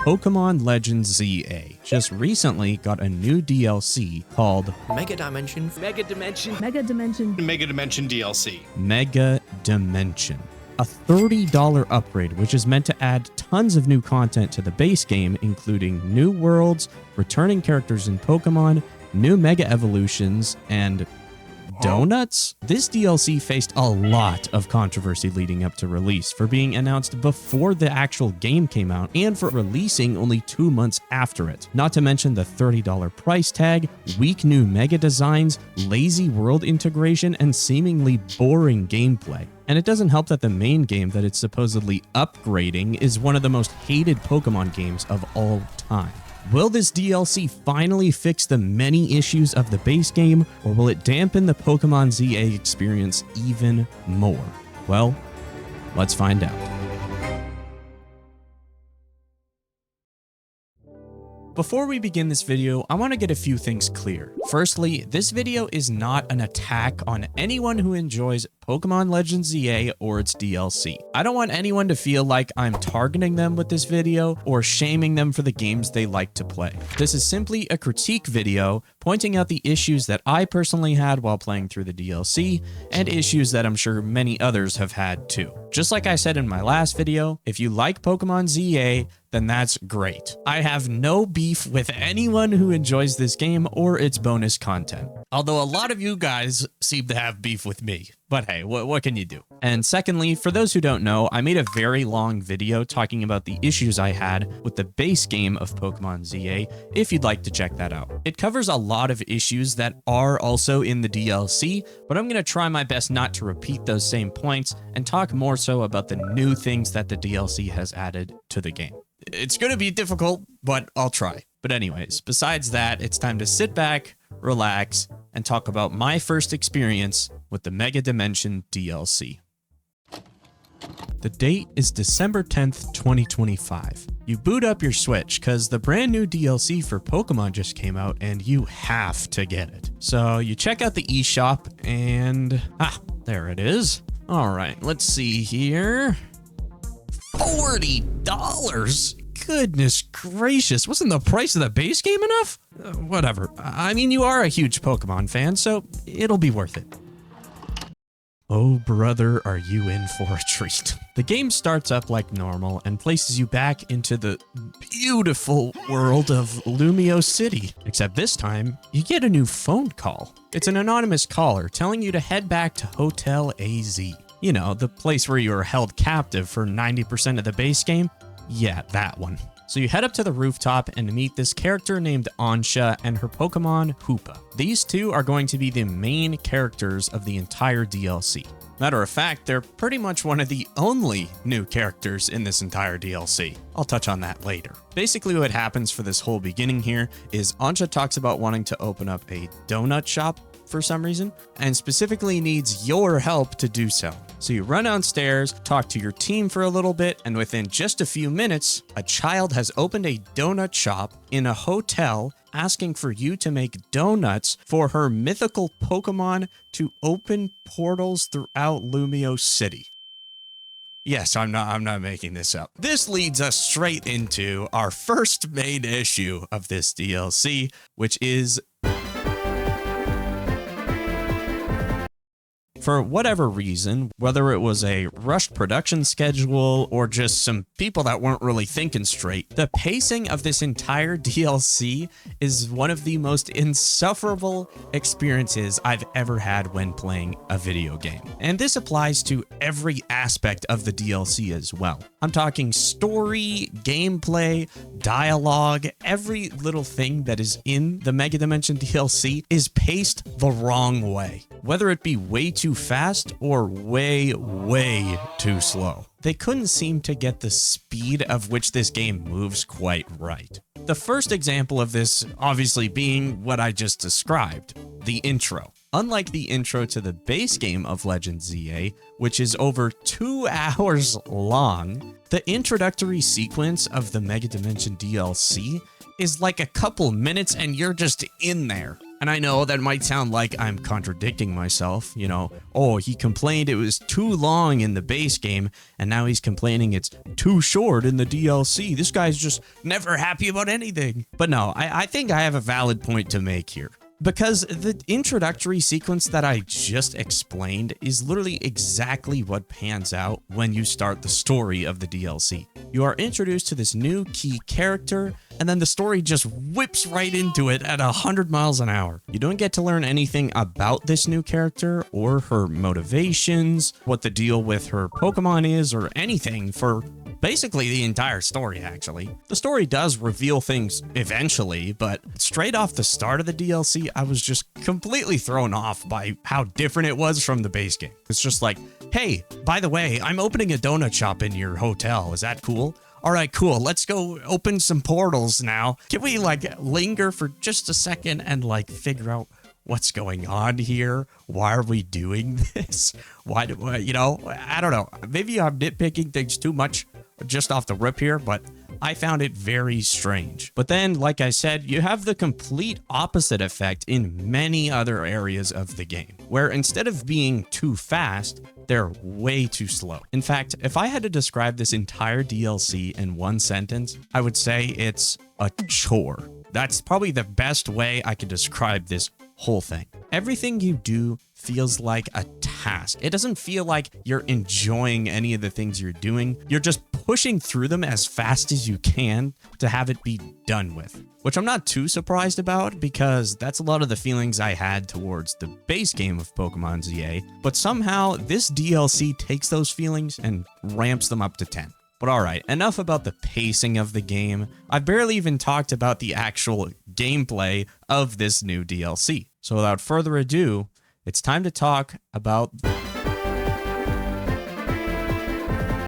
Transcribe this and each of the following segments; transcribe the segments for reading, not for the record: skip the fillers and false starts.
Pokémon Legends Z-A just recently got a new DLC called Mega Dimension DLC. Mega Dimension. A $30 upgrade, which is meant to add tons of new content to the base game, including new worlds, returning characters in Pokemon, new Mega Evolutions, and donuts? This DLC faced a lot of controversy leading up to release for being announced before the actual game came out and for releasing only 2 months after it. Not to mention the $30 price tag, weak new mega designs, lazy world integration, and seemingly boring gameplay. And it doesn't help that the main game that it's supposedly upgrading is one of the most hated Pokemon games of all time. Will this DLC finally fix the many issues of the base game, or will it dampen the Pokémon Z-A experience even more? Well, let's find out. Before we begin this video, I want to get a few things clear. Firstly, this video is not an attack on anyone who enjoys Pokémon Legends Z-A or its DLC. I don't want anyone to feel like I'm targeting them with this video or shaming them for the games they like to play. This is simply a critique video pointing out the issues that I personally had while playing through the DLC and issues that I'm sure many others have had too. Just like I said in my last video, if you like Pokémon Z-A, then that's great. I have no beef with anyone who enjoys this game or its bonus content. Although a lot of you guys seem to have beef with me. But hey, what can you do? And secondly, for those who don't know, I made a very long video talking about the issues I had with the base game of Pokémon Z-A, if you'd like to check that out. It covers a lot of issues that are also in the DLC, but I'm gonna try my best not to repeat those same points and talk more so about the new things that the DLC has added to the game. It's gonna be difficult, but I'll try. But anyways, besides that, it's time to sit back, relax, and talk about my first experience with the Mega Dimension DLC. The date is December 10th, 2025. You boot up your Switch because the brand new DLC for Pokemon just came out and you have to get it. So you check out the eShop and there it is. All right, let's see here. $40? Goodness gracious, wasn't the price of the base game enough? Whatever. I mean, you are a huge Pokemon fan, so it'll be worth it. Oh brother, are you in for a treat. The game starts up like normal and places you back into the beautiful world of Lumio City. Except this time, you get a new phone call. It's an anonymous caller telling you to head back to Hotel AZ. You know, the place where you were held captive for 90% of the base game. Yeah, that one. So you head up to the rooftop and meet this character named Ansha and her Pokemon Hoopa. These two are going to be the main characters of the entire DLC. Matter of fact, they're pretty much one of the only new characters in this entire DLC. I'll touch on that later. Basically what happens for this whole beginning here is Ansha talks about wanting to open up a donut shop for some reason, and specifically needs your help to do so. So you run downstairs, talk to your team for a little bit, and within just a few minutes, a child has opened a donut shop in a hotel asking for you to make donuts for her mythical Pokemon to open portals throughout Lumio City. Yes, I'm not making this up. This leads us straight into our first main issue of this DLC, which is for whatever reason, whether it was a rushed production schedule or just some people that weren't really thinking straight, the pacing of this entire DLC is one of the most insufferable experiences I've ever had when playing a video game. And this applies to every aspect of the DLC as well. I'm talking story, gameplay, dialogue, every little thing that is in the Mega Dimension DLC is paced the wrong way. Whether it be way too fast or way too slow. They couldn't seem to get the speed of which this game moves quite right. The first example of this obviously being what I just described, the intro. Unlike the intro to the base game of Legends Z-A, which is over 2 hours long, the introductory sequence of the Mega Dimension DLC is like a couple minutes and you're just in there. And I know that might sound like I'm contradicting myself, you know, oh, he complained it was too long in the base game, and now he's complaining it's too short in the DLC. This guy's just never happy about anything. But no, I think I have a valid point to make here. Because the introductory sequence that I just explained is literally exactly what pans out when you start the story of the DLC. You are introduced to this new key character, and then the story just whips right into it at 100 miles an hour. You don't get to learn anything about this new character or her motivations, what the deal with her Pokemon is, or anything for basically the entire story, actually. The story does reveal things eventually, but straight off the start of the DLC, I was just completely thrown off by how different it was from the base game. It's just like, hey, by the way, I'm opening a donut shop in your hotel. Is that cool? All right, cool. Let's go open some portals now. Can we like linger for just a second and like figure out what's going on here? Why are we doing this? Why do you know, I don't know. Maybe I'm nitpicking things too much just off the rip here, but I found it very strange. But then, like I said, you have the complete opposite effect in many other areas of the game, where instead of being too fast, they're way too slow. In fact, if I had to describe this entire DLC in one sentence, I would say it's a chore. That's probably the best way I could describe this whole thing. Everything you do feels like a task. It doesn't feel like you're enjoying any of the things you're doing. You're just pushing through them as fast as you can to have it be done with, which I'm not too surprised about because that's a lot of the feelings I had towards the base game of Pokemon Z-A, but somehow this DLC takes those feelings and ramps them up to 10. But alright, enough about the pacing of the game. I've barely even talked about the actual gameplay of this new DLC. So without further ado, it's time to talk about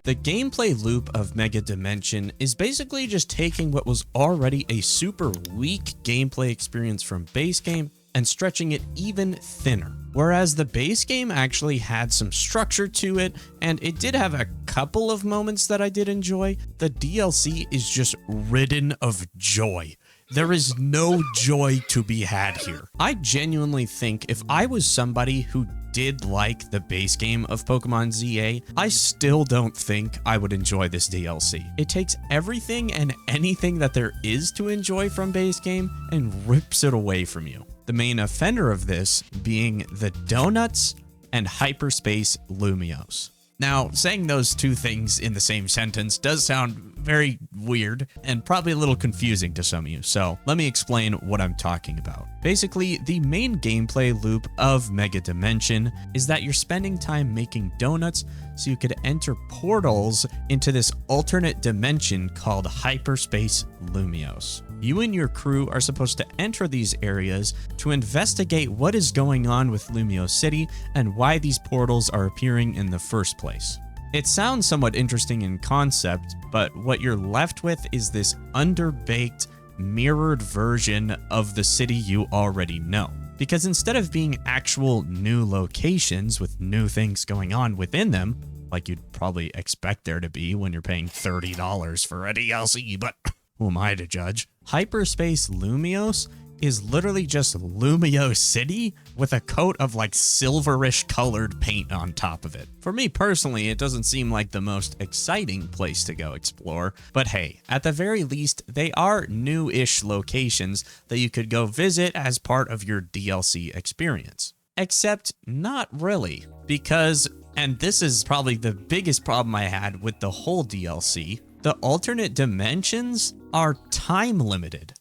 the gameplay loop of Mega Dimension is basically just taking what was already a super weak gameplay experience from base game and stretching it even thinner. Whereas the base game actually had some structure to it, and it did have a couple of moments that I did enjoy, the DLC is just ridden of joy. There is no joy to be had here. I genuinely think if I was somebody who did like the base game of Pokemon Z-A, I still don't think I would enjoy this DLC. It takes everything and anything that there is to enjoy from base game and rips it away from you. The main offender of this being the donuts and hyperspace Lumiose. Now, saying those two things in the same sentence does sound very weird and probably a little confusing to some of you, so let me explain what I'm talking about. Basically, the main gameplay loop of Mega Dimension is that you're spending time making donuts so you could enter portals into this alternate dimension called Hyperspace Lumiose. You and your crew are supposed to enter these areas to investigate what is going on with Lumiose City and why these portals are appearing in the first place. It sounds somewhat interesting in concept, but what you're left with is this underbaked, mirrored version of the city you already know. Because instead of being actual new locations with new things going on within them, like you'd probably expect there to be when you're paying $30 for a DLC, but who am I to judge? Hyperspace Lumiose is literally just Lumiose City with a coat of like silverish colored paint on top of it. For me personally, it doesn't seem like the most exciting place to go explore, but hey, at the very least, they are new-ish locations that you could go visit as part of your DLC experience. Except not really, because, and this is probably the biggest problem I had with the whole DLC, the alternate dimensions are time limited.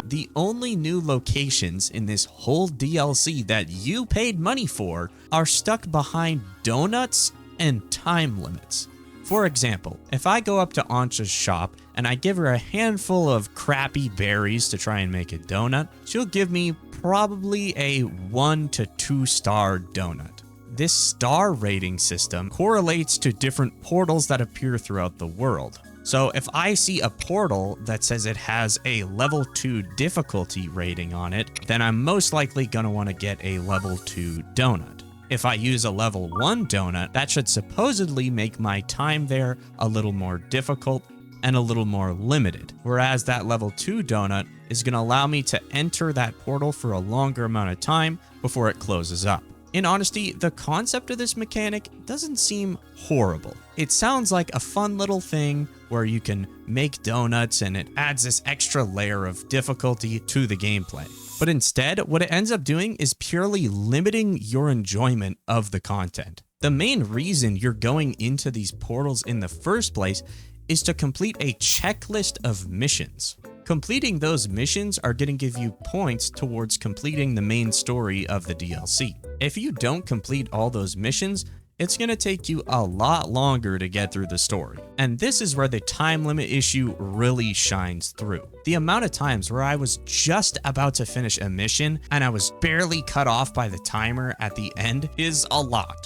The only new locations in this whole DLC that you paid money for are stuck behind donuts and time limits. For example, if I go up to Ancha's shop and I give her a handful of crappy berries to try and make a donut, she'll give me probably a 1 to 2 star donut. This star rating system correlates to different portals that appear throughout the world. So if I see a portal that says it has a level 2 difficulty rating on it, then I'm most likely going to want to get a level 2 donut. If I use a level 1 donut, that should supposedly make my time there a little more difficult, and a little more limited, whereas that level 2 donut is going to allow me to enter that portal for a longer amount of time before it closes up. In honesty, the concept of this mechanic doesn't seem horrible. It sounds like a fun little thing where you can make donuts and it adds this extra layer of difficulty to the gameplay. But instead, what it ends up doing is purely limiting your enjoyment of the content. The main reason you're going into these portals in the first place is to complete a checklist of missions. Completing those missions are going to give you points towards completing the main story of the DLC. If you don't complete all those missions, it's going to take you a lot longer to get through the story. And this is where the time limit issue really shines through. The amount of times where I was just about to finish a mission and I was barely cut off by the timer at the end is a lot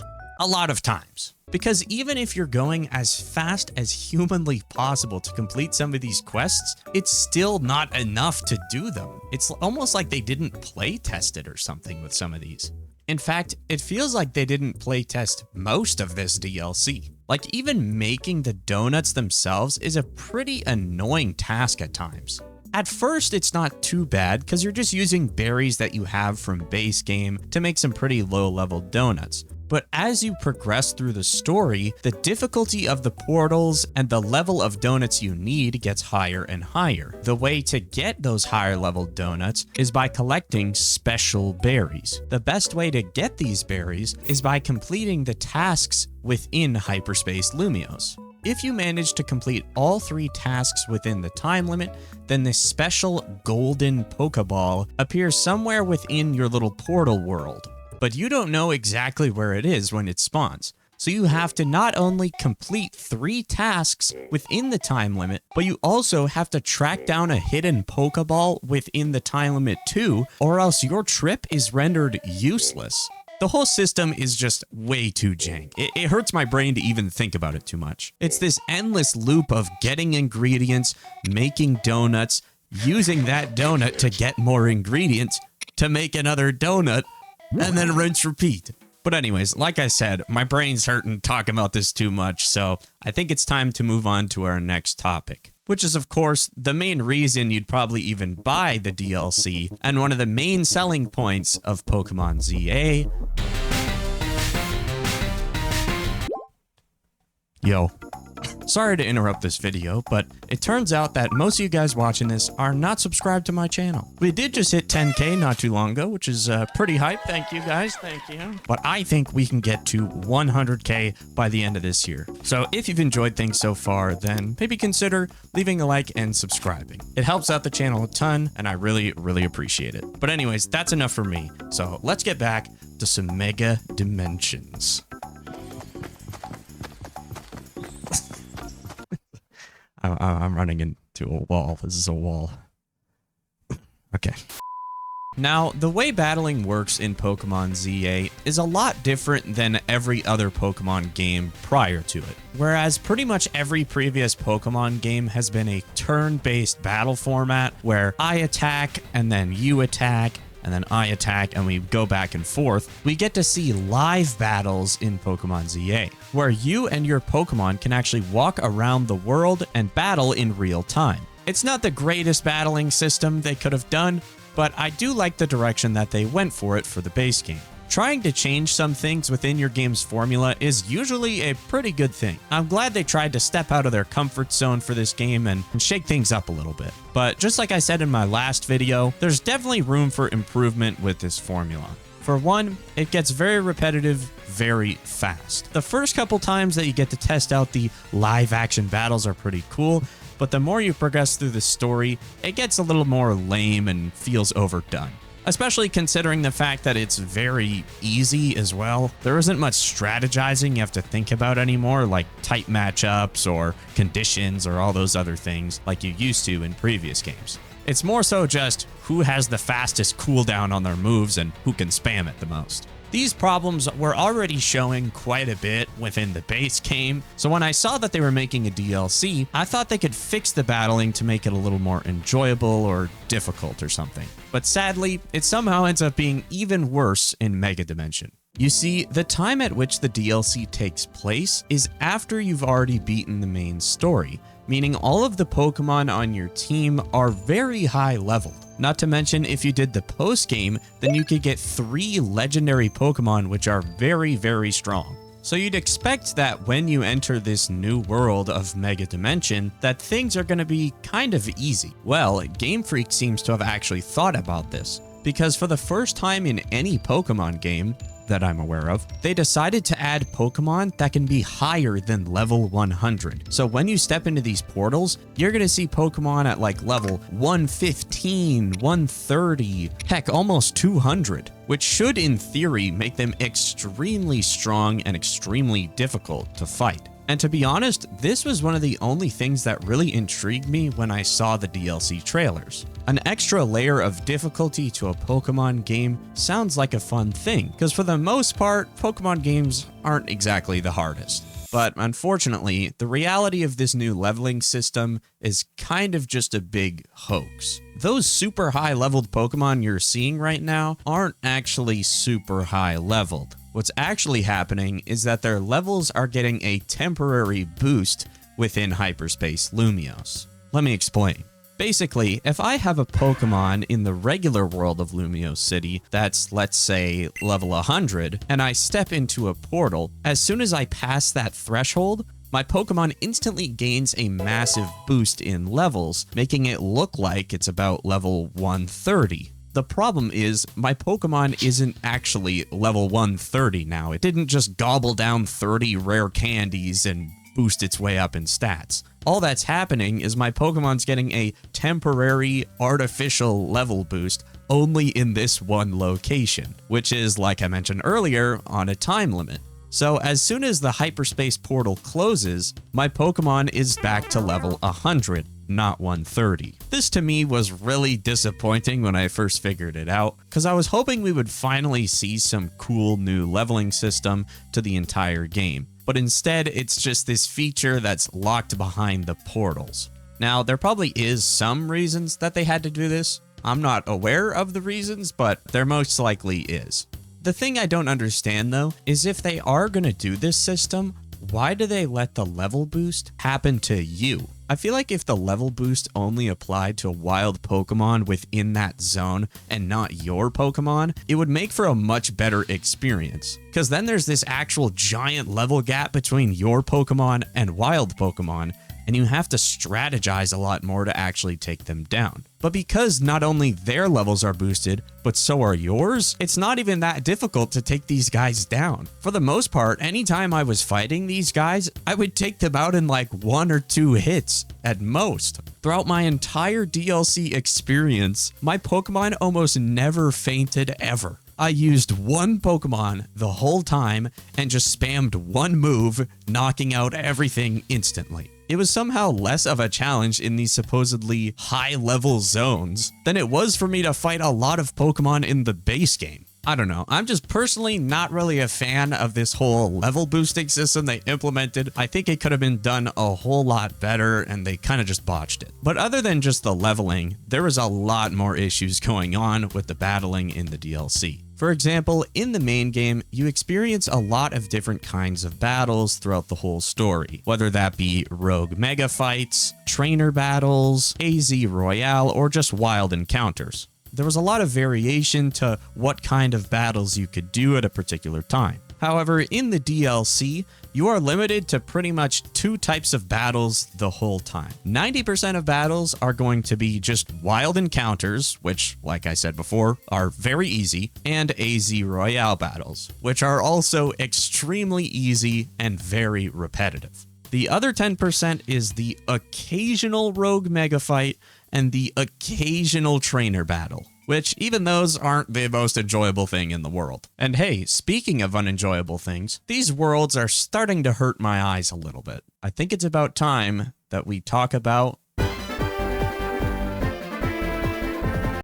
of times. Because even if you're going as fast as humanly possible to complete some of these quests, it's still not enough to do them. It's almost like they didn't play test it or something with some of these. In fact, it feels like they didn't play test most of this DLC. Like even making the donuts themselves is a pretty annoying task at times. At first, it's not too bad because you're just using berries that you have from base game to make some pretty low-level donuts. But as you progress through the story, the difficulty of the portals and the level of donuts you need gets higher and higher. The way to get those higher level donuts is by collecting special berries. The best way to get these berries is by completing the tasks within Hyperspace Lumios. If you manage to complete all 3 tasks within the time limit, then this special golden Pokeball appears somewhere within your little portal world. But you don't know exactly where it is when it spawns. So you have to not only complete 3 tasks within the time limit, but you also have to track down a hidden Pokeball within the time limit too, or else your trip is rendered useless. The whole system is just way too jank. It hurts my brain to even think about it too much. It's this endless loop of getting ingredients, making donuts, using that donut to get more ingredients, to make another donut, and then rinse repeat. But anyways, like I said, my brain's hurting talking about this too much, so I think it's time to move on to our next topic, which is of course the main reason you'd probably even buy the DLC and one of the main selling points of Pokémon Z-A. Yo. Sorry to interrupt this video, but it turns out that most of you guys watching this are not subscribed to my channel. We did just hit 10K not too long ago, which is pretty hype. Thank you guys, thank you. But I think we can get to 100K by the end of this year. So if you've enjoyed things so far, then maybe consider leaving a like and subscribing. It helps out the channel a ton, and I really, really appreciate it. But anyways, that's enough for me. So let's get back to some mega dimensions. I'm running into a wall. This is a wall. Okay. Now, the way battling works in Pokémon Z-A is a lot different than every other Pokémon game prior to it. Whereas pretty much every previous Pokémon game has been a turn-based battle format where I attack and then you attack and then I attack and we go back and forth, we get to see live battles in Pokémon Z-A, where you and your Pokémon can actually walk around the world and battle in real time. It's not the greatest battling system they could have done, but I do like the direction that they went for it for the base game. Trying to change some things within your game's formula is usually a pretty good thing. I'm glad they tried to step out of their comfort zone for this game and shake things up a little bit. But just like I said in my last video, there's definitely room for improvement with this formula. For one, it gets very repetitive very fast. The first couple times that you get to test out the live action battles are pretty cool, but the more you progress through the story, it gets a little more lame and feels overdone. Especially considering the fact that it's very easy as well. There isn't much strategizing you have to think about anymore, like type matchups or conditions or all those other things like you used to in previous games. It's more so just who has the fastest cooldown on their moves and who can spam it the most. These problems were already showing quite a bit within the base game, so when I saw that they were making a DLC, I thought they could fix the battling to make it a little more enjoyable or difficult or something. But sadly, it somehow ends up being even worse in Mega Dimension. You see, the time at which the DLC takes place is after you've already beaten the main story, meaning all of the Pokemon on your team are very high leveled. Not to mention, if you did the post game, then you could get 3 legendary Pokemon which are very, very strong. So you'd expect that when you enter this new world of Mega Dimension, that things are going to be kind of easy. Well, Game Freak seems to have actually thought about this, because for the first time in any Pokemon game that I'm aware of, they decided to add Pokemon that can be higher than level 100. So when you step into these portals, you're going to see Pokemon at like level 115, 130, heck, almost 200, which should in theory make them extremely strong and extremely difficult to fight. And to be honest, this was one of the only things that really intrigued me when I saw the DLC trailers. An extra layer of difficulty to a Pokemon game sounds like a fun thing, because for the most part, Pokemon games aren't exactly the hardest. But unfortunately, the reality of this new leveling system is kind of just a big hoax. Those super high leveled Pokemon you're seeing right now aren't actually super high leveled. What's actually happening is that their levels are getting a temporary boost within Hyperspace Lumiose. Let me explain. Basically, if I have a Pokemon in the regular world of Lumiose City that's, let's say, level 100, and I step into a portal, as soon as I pass that threshold, my Pokemon instantly gains a massive boost in levels, making it look like it's about level 130. The problem is, my Pokemon isn't actually level 130 now. It didn't just gobble down 30 rare candies and boost its way up in stats. All that's happening is my Pokemon's getting a temporary artificial level boost only in this one location, which is, like I mentioned earlier, on a time limit. So as soon as the hyperspace portal closes, my Pokemon is back to level 100, not 130. This to me was really disappointing when I first figured it out, because I was hoping we would finally see some cool new leveling system to the entire game. But instead, it's just this feature that's locked behind the portals. Now, there probably is some reasons that they had to do this. I'm not aware of the reasons, but there most likely is. The thing I don't understand, though, is if they are going to do this system, why do they let the level boost happen to you? I feel like if the level boost only applied to wild Pokemon within that zone and not your Pokemon, it would make for a much better experience. Because then there's this actual giant level gap between your Pokemon and wild Pokemon, and you have to strategize a lot more to actually take them down. But because not only their levels are boosted, but so are yours, it's not even that difficult to take these guys down. For the most part, anytime I was fighting these guys, I would take them out in like 1 or 2 hits at most. Throughout my entire DLC experience, my Pokemon almost never fainted ever. I used one Pokemon the whole time and just spammed one move, knocking out everything instantly. It was somehow less of a challenge in these supposedly high-level zones than it was for me to fight a lot of Pokemon in the base game. I don't know, I'm just personally not really a fan of this whole level boosting system they implemented. I think it could have been done a whole lot better and they kind of just botched it. But other than just the leveling, there was a lot more issues going on with the battling in the DLC. For example, in the main game, you experience a lot of different kinds of battles throughout the whole story, whether that be rogue mega fights, trainer battles, AZ Royale, or just wild encounters. There was a lot of variation to what kind of battles you could do at a particular time. However, in the DLC, you are limited to pretty much 2 types of battles the whole time. 90% of battles are going to be just wild encounters, which, like I said before, are very easy, and AZ Royale battles, which are also extremely easy and very repetitive. The other 10% is the occasional rogue mega fight and the occasional trainer battle, which even those aren't the most enjoyable thing in the world. And hey, speaking of unenjoyable things, these worlds are starting to hurt my eyes a little bit. I think it's about time that we talk about...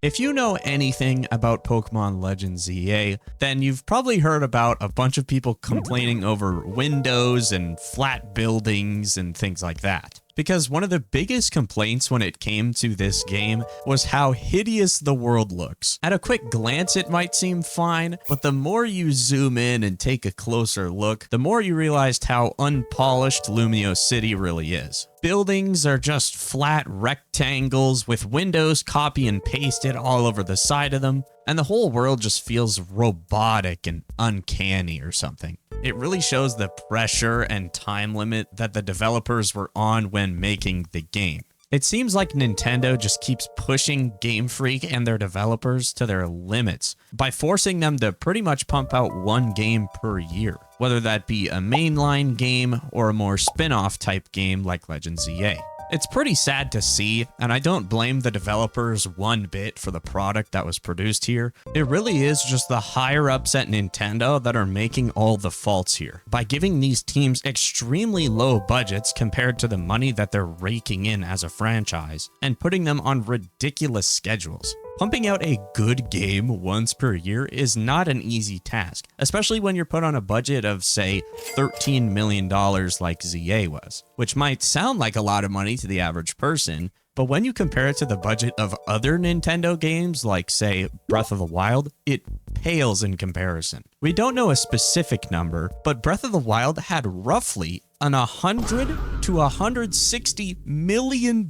If you know anything about Pokémon Legends Z-A, then you've probably heard about a bunch of people complaining over windows and flat buildings and things like that. Because one of the biggest complaints when it came to this game was how hideous the world looks. At a quick glance, it might seem fine, but the more you zoom in and take a closer look, the more you realized how unpolished Lumiose City really is. buildings are just flat rectangles with windows copy and pasted all over the side of them, and the whole world just feels robotic and uncanny or something. It really shows the pressure and time limit that the developers were on when making the game. It seems like Nintendo just keeps pushing Game Freak and their developers to their limits by forcing them to pretty much pump out one game per year, whether that be a mainline game or a more spin-off type game like Legends Z-A. It's pretty sad to see, and I don't blame the developers one bit for the product that was produced here. It really is just the higher-ups at Nintendo that are making all the faults here, by giving these teams extremely low budgets compared to the money that they're raking in as a franchise, and putting them on ridiculous schedules. Pumping out a good game once per year is not an easy task, especially when you're put on a budget of, say, $13 million like ZA was, which might sound like a lot of money to the average person, but when you compare it to the budget of other Nintendo games like, say, Breath of the Wild, it pales in comparison. We don't know a specific number, but Breath of the Wild had roughly an $100 to $160 million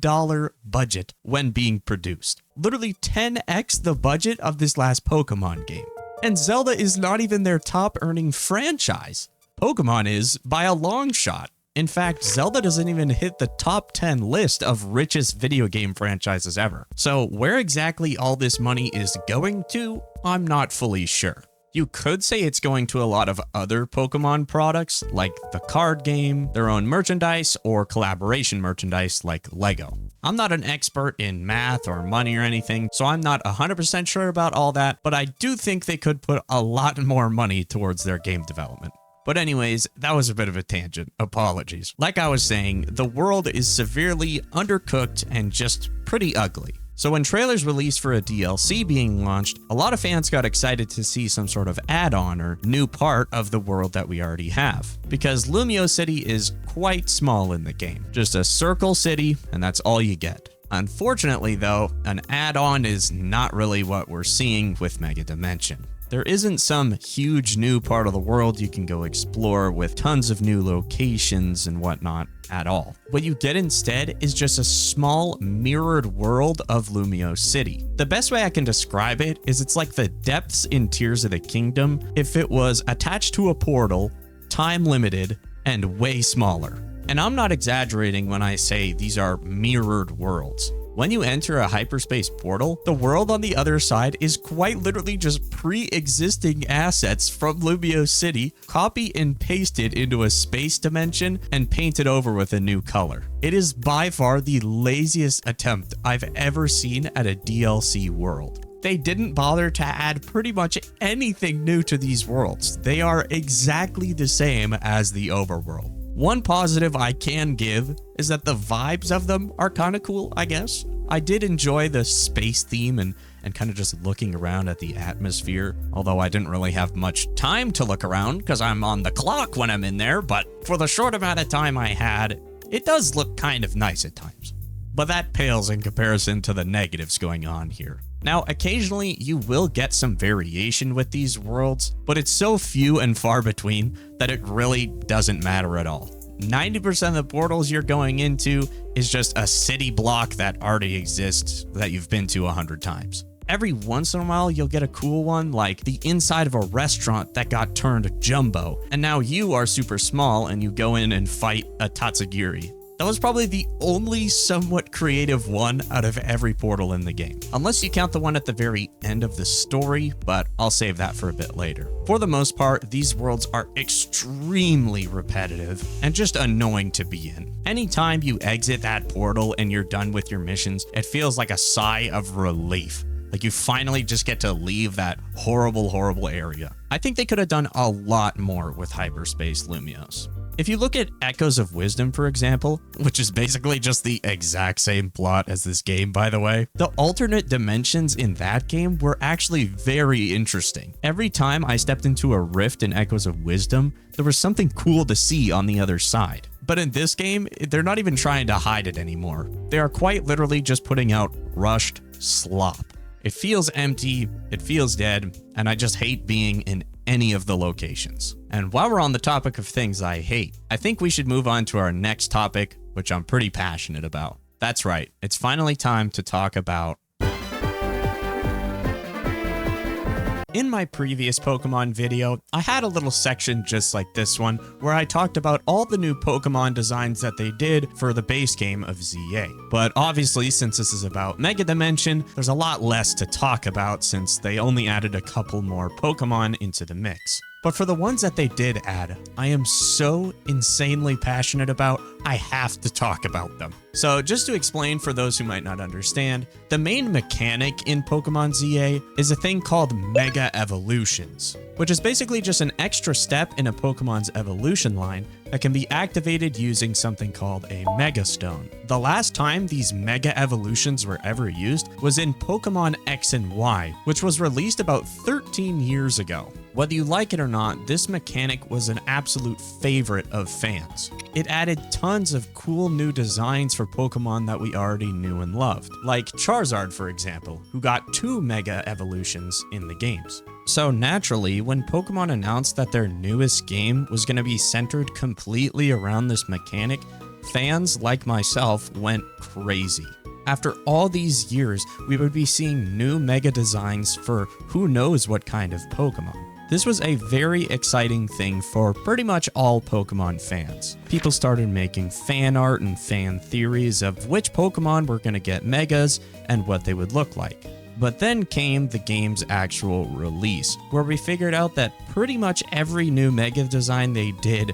budget when being produced. Literally 10x the budget of this last Pokemon game. And Zelda is not even their top earning franchise. Pokemon is by a long shot. In fact, Zelda doesn't even hit the top 10 list of richest video game franchises ever. So where exactly all this money is going to, I'm not fully sure. You could say it's going to a lot of other Pokemon products, like the card game, their own merchandise, or collaboration merchandise like Lego. I'm not an expert in math or money or anything, so I'm not 100% sure about all that, but I do think they could put a lot more money towards their game development. But anyways, that was a bit of a tangent. Apologies. Like I was saying, the world is severely undercooked and just pretty ugly. So when trailers released for a DLC being launched, a lot of fans got excited to see some sort of add-on or new part of the world that we already have. Because Lumio City is quite small in the game. Just a circle city, and that's all you get. Unfortunately though, an add-on is not really what we're seeing with Mega Dimension. There isn't some huge new part of the world you can go explore with tons of new locations and whatnot at all. What you get instead is just a small mirrored world of Lumio City. The best way I can describe it is it's like the depths in Tears of the Kingdom if it was attached to a portal, time limited, and way smaller. And I'm not exaggerating when I say these are mirrored worlds. When you enter a hyperspace portal, the world on the other side is quite literally just pre-existing assets from Lumio City, copy and pasted into a space dimension and painted over with a new color. It is by far the laziest attempt I've ever seen at a DLC world. They didn't bother to add pretty much anything new to these worlds. They are exactly the same as the overworld. One positive I can give is that the vibes of them are kind of cool, I guess. I did enjoy the space theme and kind of just looking around at the atmosphere, although I didn't really have much time to look around because I'm on the clock when I'm in there, but for the short amount of time I had, it does look kind of nice at times. But that pales in comparison to the negatives going on here. Now, occasionally you will get some variation with these worlds, but it's so few and far between that it really doesn't matter at all. 90% of the portals you're going into is just a city block that already exists that you've been to 100 times. Every once in a while, you'll get a cool one like the inside of a restaurant that got turned jumbo, and now you are super small and you go in and fight a Tatsugiri. That was probably the only somewhat creative one out of every portal in the game. Unless you count the one at the very end of the story, but I'll save that for a bit later. For the most part, these worlds are extremely repetitive and just annoying to be in. Anytime you exit that portal and you're done with your missions, it feels like a sigh of relief. Like you finally just get to leave that horrible, horrible area. I think they could have done a lot more with Hyperspace Lumios. If you look at Echoes of Wisdom, for example, which is basically just the exact same plot as this game, by the way, the alternate dimensions in that game were actually very interesting. Every time I stepped into a rift in Echoes of Wisdom, there was something cool to see on the other side. But in this game, they're not even trying to hide it anymore. They are quite literally just putting out rushed slop. It feels empty, it feels dead, and I just hate being in any of the locations. And while we're on the topic of things I hate, I think we should move on to our next topic, which I'm pretty passionate about. That's right, it's finally time to talk about... In my previous Pokemon video, I had a little section just like this one, where I talked about all the new Pokemon designs that they did for the base game of ZA. But obviously, since this is about Mega Dimension, there's a lot less to talk about since they only added a couple more Pokemon into the mix. But for the ones that they did add, I am so insanely passionate about, I have to talk about them. So just to explain for those who might not understand, the main mechanic in Pokemon ZA is a thing called Mega Evolutions, which is basically just an extra step in a Pokemon's evolution line that can be activated using something called a Mega Stone. The last time these Mega Evolutions were ever used was in Pokemon X and Y, which was released about 13 years ago. Whether you like it or not, this mechanic was an absolute favorite of fans. It added tons of cool new designs for Pokemon that we already knew and loved, like Charizard, for example, who got 2 Mega Evolutions in the games. So naturally, when Pokemon announced that their newest game was going to be centered completely around this mechanic, fans like myself went crazy. After all these years, we would be seeing new Mega designs for who knows what kind of Pokemon. This was a very exciting thing for pretty much all Pokemon fans. People started making fan art and fan theories of which Pokemon were going to get Megas and what they would look like. But then came the game's actual release, where we figured out that pretty much every new Mega design they did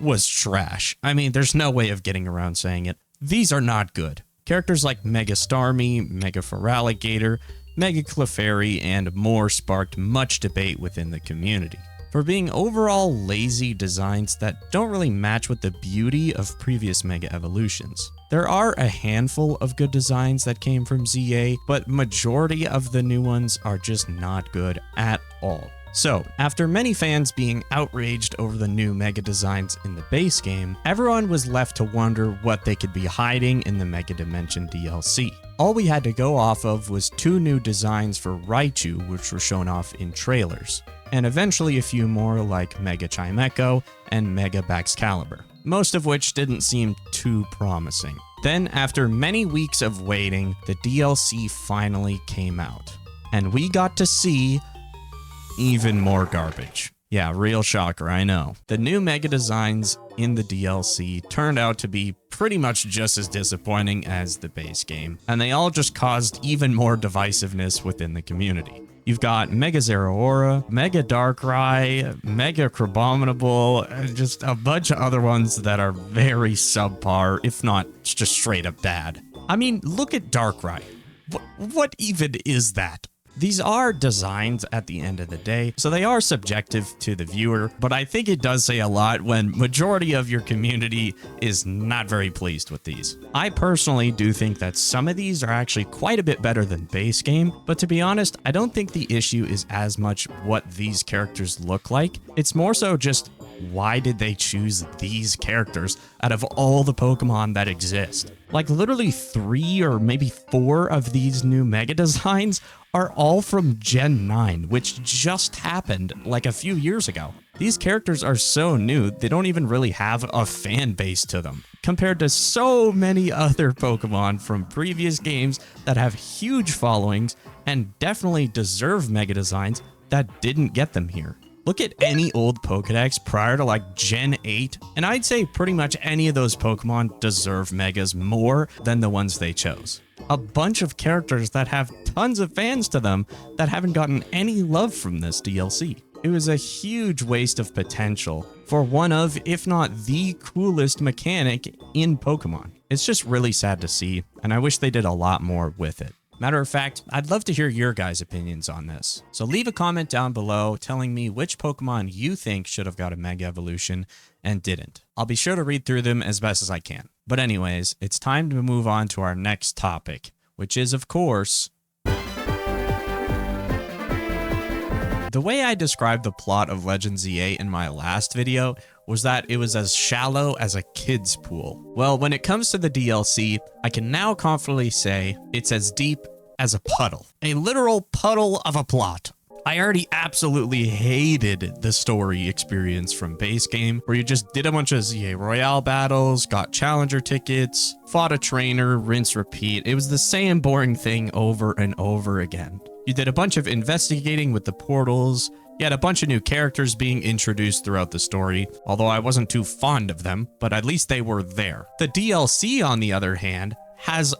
was trash. I mean, there's no way of getting around saying it. These are not good. Characters like Mega Starmie, Mega Feraligatr, Mega Clefairy, and more sparked much debate within the community for being overall lazy designs that don't really match with the beauty of previous Mega Evolutions. There are a handful of good designs that came from ZA, but majority of the new ones are just not good at all. So, after many fans being outraged over the new Mega designs in the base game, everyone was left to wonder what they could be hiding in the Mega Dimension DLC. All we had to go off of was 2 new designs for Raichu, which were shown off in trailers, and eventually a few more like Mega Chimecho and Mega Baxcalibur, most of which didn't seem too promising. Then, after many weeks of waiting, the DLC finally came out, and we got to see even more garbage. Yeah, real shocker, I know. The new Mega designs in the DLC turned out to be pretty much just as disappointing as the base game, and they all just caused even more divisiveness within the community. You've got Mega Zeraora, Mega Darkrai, Mega Crabominable, and just a bunch of other ones that are very subpar, if not just straight up bad. I mean, look at Darkrai. What even is that? These are designs at the end of the day, so they are subjective to the viewer, but I think it does say a lot when majority of your community is not very pleased with these. I personally do think that some of these are actually quite a bit better than base game, but to be honest, I don't think the issue is as much what these characters look like. It's more so just why did they choose these characters out of all the Pokemon that exist? Like literally 3 or maybe 4 of these new Mega designs are all from Gen 9, which just happened like a few years ago. These characters are so new, they don't even really have a fan base to them, compared to so many other Pokemon from previous games that have huge followings and definitely deserve Mega designs that didn't get them here. Look at any old Pokedex prior to like Gen 8, and I'd say pretty much any of those Pokemon deserve Megas more than the ones they chose. A bunch of characters that have tons of fans to them that haven't gotten any love from this DLC. It was a huge waste of potential for one of, if not the coolest mechanic in Pokemon. It's just really sad to see, and I wish they did a lot more with it. Matter of fact, I'd love to hear your guys' opinions on this. So leave a comment down below telling me which Pokemon you think should have got a Mega Evolution and didn't. I'll be sure to read through them as best as I can. But anyways, it's time to move on to our next topic, which is, of course, the way I described the plot of Legends Z-A in my last video was that it was as shallow as a kid's pool. Well, when it comes to the DLC, I can now confidently say it's as deep as a puddle. A literal puddle of a plot. I already absolutely hated the story experience from base game, where you just did a bunch of ZA Royale battles, got challenger tickets, fought a trainer, rinse, repeat. It was the same boring thing over and over again. You did a bunch of investigating with the portals. You had a bunch of new characters being introduced throughout the story, although I wasn't too fond of them, but at least they were there. The DLC, on the other hand, has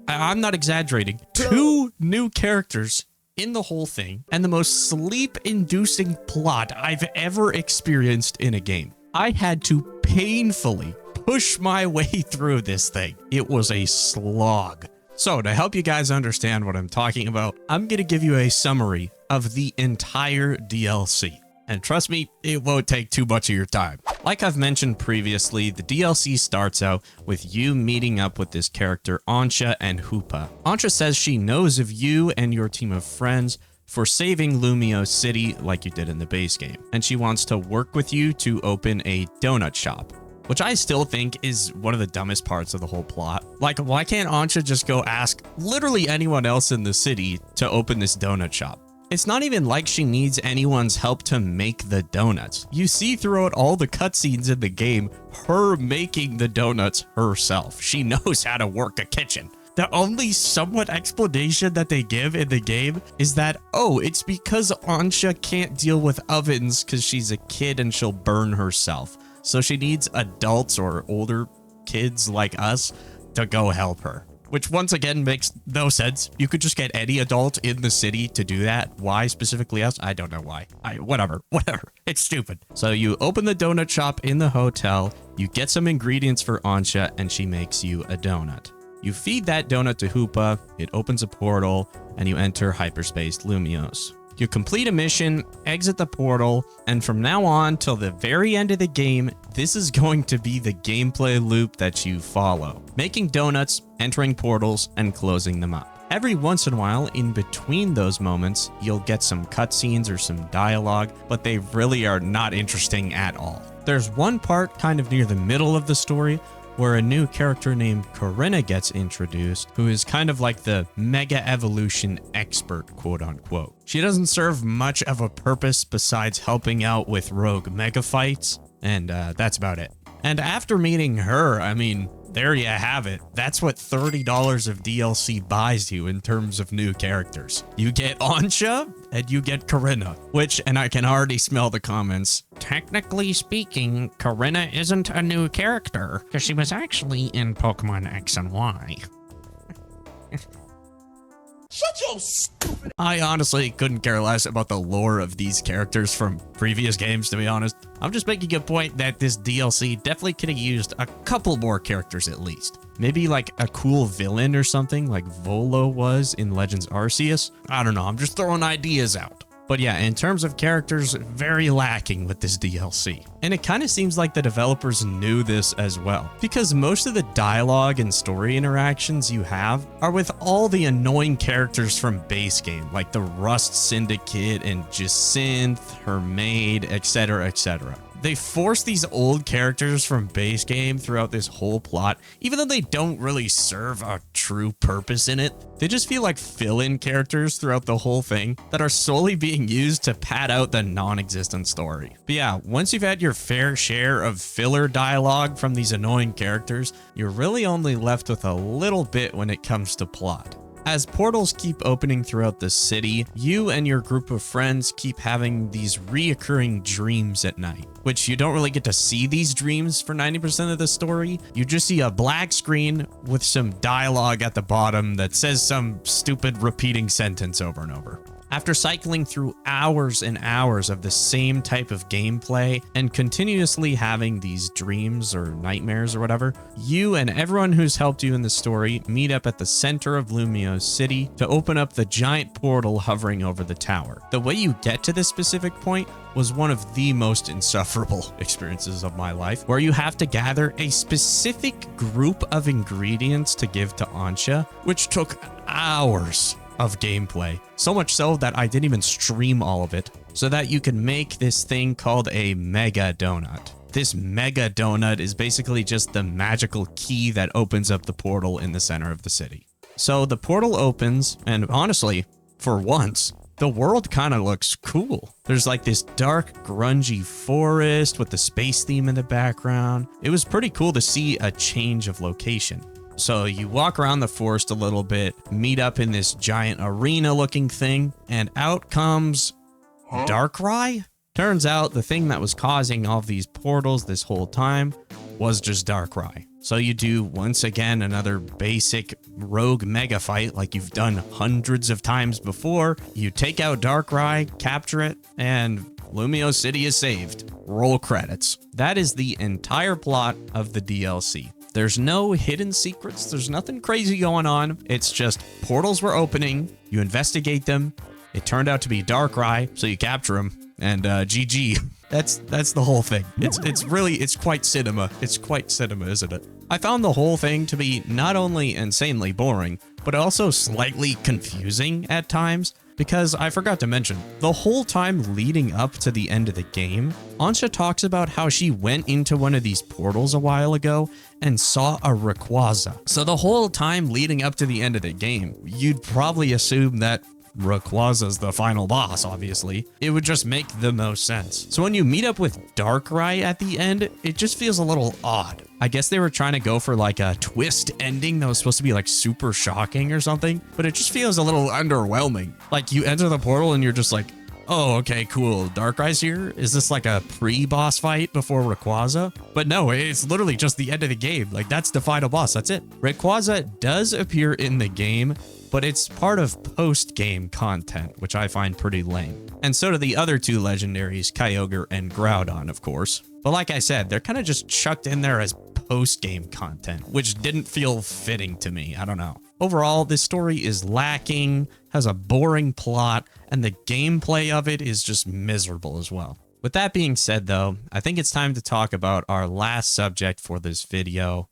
I'm not exaggerating, 2 new characters in the whole thing, and the most sleep-inducing plot I've ever experienced in a game. I had to painfully push my way through this thing. It was a slog. So to help you guys understand what I'm talking about, I'm going to give you a summary of the entire DLC. And trust me, it won't take too much of your time. Like I've mentioned previously, the DLC starts out with you meeting up with this character, Ansha and Hoopa. Ansha says she knows of you and your team of friends for saving Lumio City like you did in the base game. And she wants to work with you to open a donut shop, which I still think is one of the dumbest parts of the whole plot. Like, why can't Ansha just go ask literally anyone else in the city to open this donut shop? It's not even like she needs anyone's help to make the donuts. You see throughout all the cutscenes in the game, her making the donuts herself. She knows how to work a kitchen. The only somewhat explanation that they give in the game is that, oh, it's because Ansha can't deal with ovens because she's a kid and she'll burn herself. So she needs adults or older kids like us to go help her. Which once again makes no sense. You could just get any adult in the city to do that. Why specifically us? I don't know why. Whatever. It's stupid. So you open the donut shop in the hotel, you get some ingredients for Ansha, and she makes you a donut. You feed that donut to Hoopa, it opens a portal, and you enter hyperspace Lumios. You complete a mission, exit the portal, and from now on till the very end of the game, this is going to be the gameplay loop that you follow. Making donuts, entering portals, and closing them up. Every once in a while, in between those moments, you'll get some cutscenes or some dialogue, but they really are not interesting at all. There's one part kind of near the middle of the story where a new character named Corinna gets introduced, who is kind of like the mega evolution expert, quote unquote. She doesn't serve much of a purpose besides helping out with rogue mega fights, and that's about it. And after meeting her, I mean, there you have it. That's what $30 of DLC buys you in terms of new characters. You get Ansha and you get Corinna, which, and I can already smell the comments, technically speaking, Corinna isn't a new character because she was actually in Pokemon X and Y. Shut your stupid... I honestly couldn't care less about the lore of these characters from previous games, to be honest. I'm just making a point that this DLC definitely could have used a couple more characters at least. Maybe like a cool villain or something like Volo was in Legends Arceus. I don't know, I'm just throwing ideas out. But yeah, in terms of characters, very lacking with this DLC. And it kind of seems like the developers knew this as well, because most of the dialogue and story interactions you have are with all the annoying characters from base game, like the Rust Syndicate and Jacinth, her maid, etc, etc. They force these old characters from base game throughout this whole plot, even though they don't really serve a true purpose in it. They just feel like fill-in characters throughout the whole thing that are solely being used to pad out the non-existent story. But yeah, once you've had your fair share of filler dialogue from these annoying characters, you're really only left with a little bit when it comes to plot. As portals keep opening throughout the city, you and your group of friends keep having these reoccurring dreams at night, which you don't really get to see these dreams for 90% of the story. You just see a black screen with some dialogue at the bottom that says some stupid repeating sentence over and over. After cycling through hours and hours of the same type of gameplay and continuously having these dreams or nightmares or whatever, you and everyone who's helped you in the story meet up at the center of Lumio City to open up the giant portal hovering over the tower. The way you get to this specific point was one of the most insufferable experiences of my life, where you have to gather a specific group of ingredients to give to Ansha, which took hours of gameplay. So much so that I didn't even stream all of it, so that you can make this thing called a mega donut. This mega donut is basically just the magical key that opens up the portal in the center of the city. So the portal opens, and honestly, for once, The world kind of looks cool. There's like this dark, grungy forest with the space theme in the background. It was pretty cool to see a change of location. So you walk around the forest a little bit, meet up in this giant arena looking thing, and out comes Darkrai? Turns out the thing that was causing all of these portals this whole time was just Darkrai. So you do, once again, another basic rogue mega fight like you've done hundreds of times before. You take out Darkrai, capture it, and Lumio City is saved. Roll credits. That is the entire plot of the DLC. There's no hidden secrets. There's nothing crazy going on. It's just portals were opening. You investigate them. It turned out to be Darkrai, so you capture him. And GG. That's the whole thing. It's quite cinema. It's quite cinema, isn't it? I found the whole thing to be not only insanely boring, but also slightly confusing at times. Because I forgot to mention, the whole time leading up to the end of the game, Ansha talks about how she went into one of these portals a while ago and saw a Rayquaza. So the whole time leading up to the end of the game, you'd probably assume that Rayquaza's the final boss, obviously. It would just make the most sense. So when you meet up with Darkrai at the end, it just feels a little odd. I guess they were trying to go for like a twist ending that was supposed to be like super shocking or something, but it just feels a little underwhelming. Like you enter the portal and you're just like, oh, okay, cool. Darkrai's here? Is this like a pre-boss fight before Rayquaza? But no, it's literally just the end of the game. Like that's the final boss. That's it. Rayquaza does appear in the game, but it's part of post-game content, which I find pretty lame. And so do the other two legendaries, Kyogre and Groudon, of course. But like I said, they're kind of just chucked in there as post-game content, which didn't feel fitting to me. I don't know. Overall, this story is lacking, has a boring plot, and the gameplay of it is just miserable as well. With that being said, though, I think it's time to talk about our last subject for this video.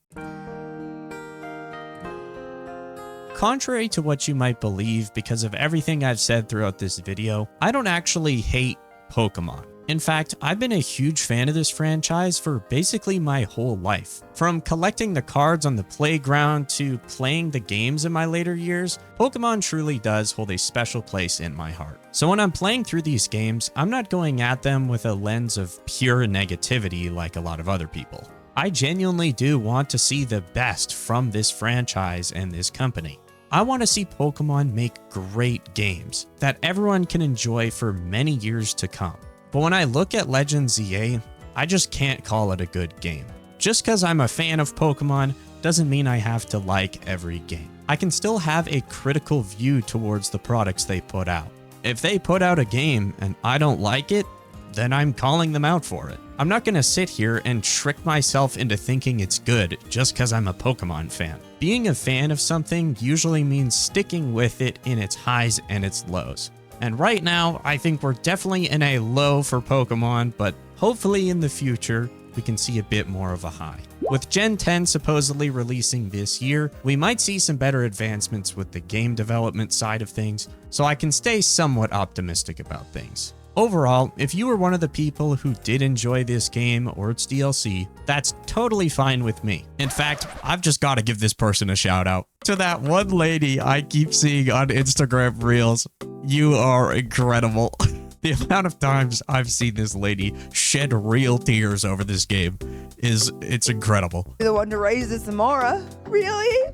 Contrary to what you might believe, because of everything I've said throughout this video, I don't actually hate Pokemon. In fact, I've been a huge fan of this franchise for basically my whole life. From collecting the cards on the playground to playing the games in my later years, Pokemon truly does hold a special place in my heart. So when I'm playing through these games, I'm not going at them with a lens of pure negativity like a lot of other people. I genuinely do want to see the best from this franchise and this company. I want to see Pokemon make great games that everyone can enjoy for many years to come. But when I look at Legends Z-A, I just can't call it a good game. Just because I'm a fan of Pokemon doesn't mean I have to like every game. I can still have a critical view towards the products they put out. If they put out a game and I don't like it, then I'm calling them out for it. I'm not going to sit here and trick myself into thinking it's good just because I'm a Pokemon fan. Being a fan of something usually means sticking with it in its highs and its lows. And right now, I think we're definitely in a low for Pokemon, but hopefully in the future, we can see a bit more of a high. With Gen 10 supposedly releasing this year, we might see some better advancements with the game development side of things, so I can stay somewhat optimistic about things. Overall, if you were one of the people who did enjoy this game or its DLC, that's totally fine with me. In fact, I've just got to give this person a shout out. To that one lady I keep seeing on Instagram Reels, you are incredible. The amount of times I've seen this lady shed real tears over this game it's incredible. You're the one to raise this Amara? Really?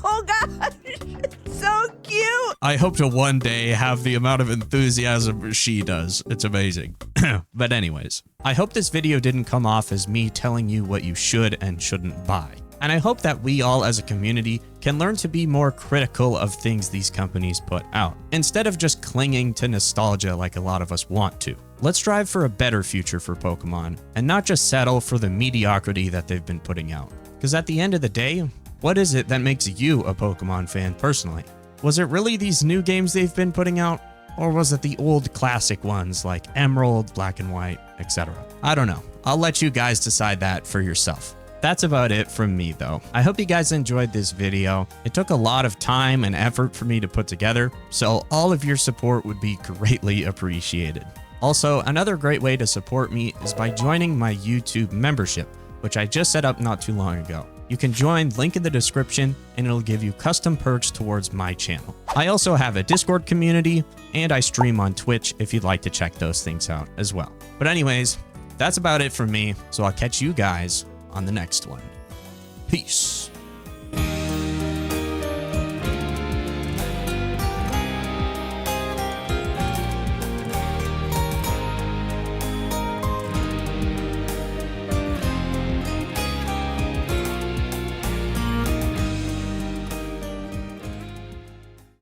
Oh gosh, it's so cute. I hope to one day have the amount of enthusiasm she does. It's amazing. But anyways, I hope this video didn't come off as me telling you what you should and shouldn't buy. And I hope that we all as a community can learn to be more critical of things these companies put out, instead of just clinging to nostalgia like a lot of us want to. Let's strive for a better future for Pokemon, and not just settle for the mediocrity that they've been putting out. Because at the end of the day, what is it that makes you a Pokemon fan personally? Was it really these new games they've been putting out? Or was it the old classic ones like Emerald, Black and White, etc.? I don't know. I'll let you guys decide that for yourself. That's about it from me though. I hope you guys enjoyed this video. It took a lot of time and effort for me to put together, so all of your support would be greatly appreciated. Also, another great way to support me is by joining my YouTube membership, which I just set up not too long ago. you can join, link in the description, and it'll give you custom perks towards my channel. I also have a Discord community, and I stream on Twitch if you'd like to check those things out as well. But anyways, that's about it from me, so I'll catch you guys on the next one. Peace.